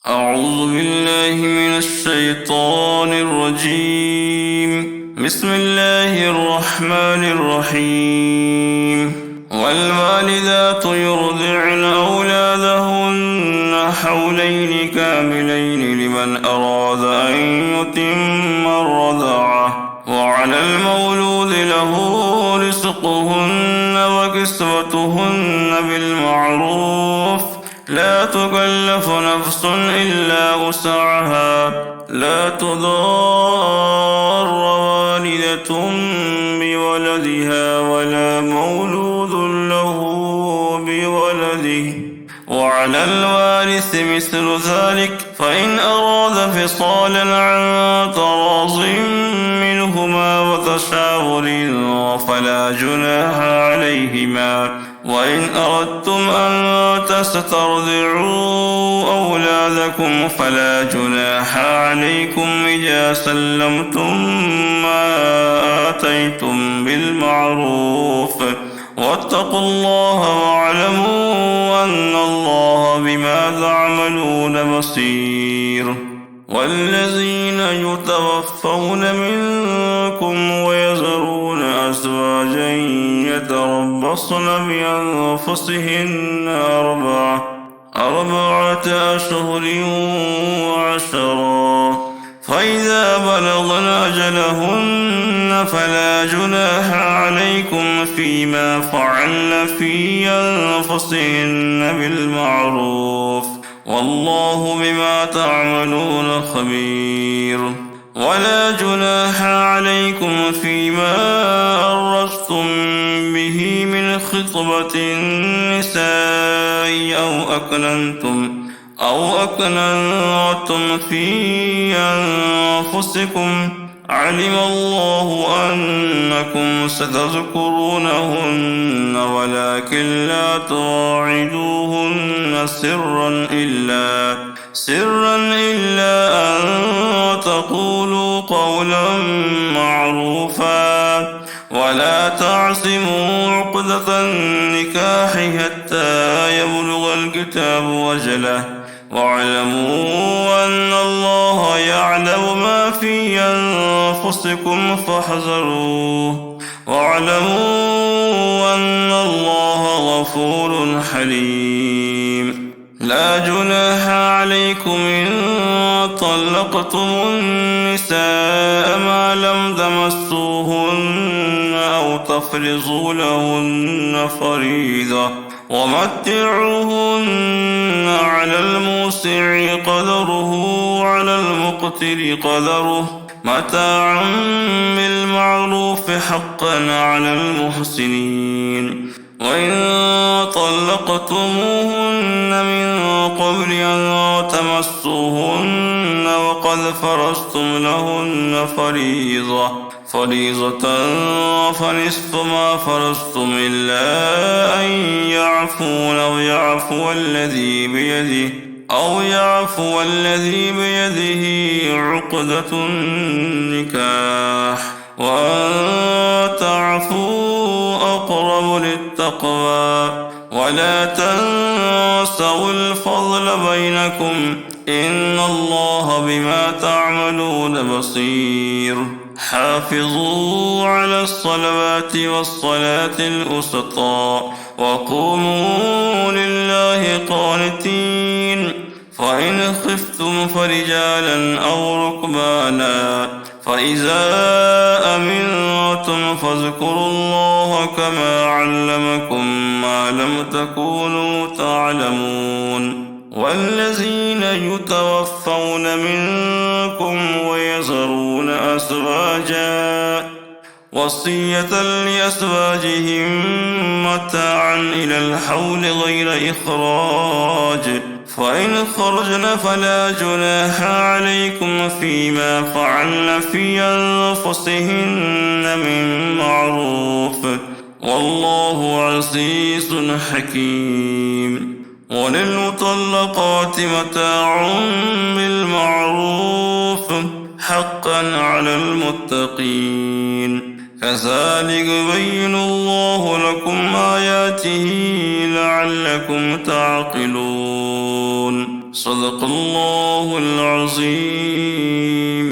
أعوذ بالله من الشيطان الرجيم. بسم الله الرحمن الرحيم. والوالدات يرضعن أولادهن حولين كاملين لمن أراد أن يتم الرضاعة، وعلى المولود له رزقهن وكسوتهن بالمعروف، لا تكلف نفس إلا وسعها، لا تضار والدة بولدها ولا مولود له بولده، وعلى الوارث مثل ذلك، فإن أراد فصالا عن تراض منهما وتشاور فلا جناح عليهما. وإن أردتم أن تسترضعوا أولادكم فلا جناح عليكم إذا سلمتم ما آتيتم بالمعروف، واتقوا الله واعلموا أن الله بما تعملون بصير. والذين يتوفون منكم ويذرون أزواجا يتربصن بأنفسهن أربعة أشهر وعشرا، فإذا بلغن أجلهن فلا جناح عليكم فيما فعلن في أنفسهن بالمعروف، والله بما تعملون خبير. ولا جناح عليكم فيما أرستم به من خطبة النساء أو أكننتم في أنفسكم، علم الله أنكم ستذكرونهن ولكن لا تواعدوهن سرا إلا أن تقولوا قولا معروفا، ولا تعزموا عقدة النكاح حتى يبلغ الكتاب وجله، واعلموا أن الله يعلم ما في أنفسكم فاحذروه، واعلموا أن الله غفور حليم. لا جناح عليكم إن طلقتم النساء ما لم تمسوهن أو تفرضوا لهن فريضة، ومتعوهن على الموسع قدره وعلى المقتر قدره متاعا بالمعروف حقا على المحسنين. وإن طلقتموهن من قبل أن تمسوهن وقد فرضتم لهن فريضة فنصف ما فرضتم إلا أن يعفون أو يعفو الذي بيده عقدة النكاح، وأن تعفوا أقرب للتقوى، ولا تنسوا الفضل بينكم، إن الله بما تعملون بصير. حافظوا على الصلوات والصلاة الوسطى وقوموا لله قانتين، فإن خفتم فرجالا أو ركبانا، فإذا أمنتم فاذكروا الله كما علمكم ما لم تكونوا تعلمون. والذين يتوفون منكم ويذرون أزواجا وصية لأزواجهم متاعا إلى الحول غير إخراج، فإن خرجن فلا جناح عليكم فيما فعلن في أنفسهن من معروف، والله عزيز حكيم. وللمطلقات متاع بالمعروف حقا على المتقين، كذلك يبين الله لكم آياته لعلكم تعقلون. صدق الله العظيم.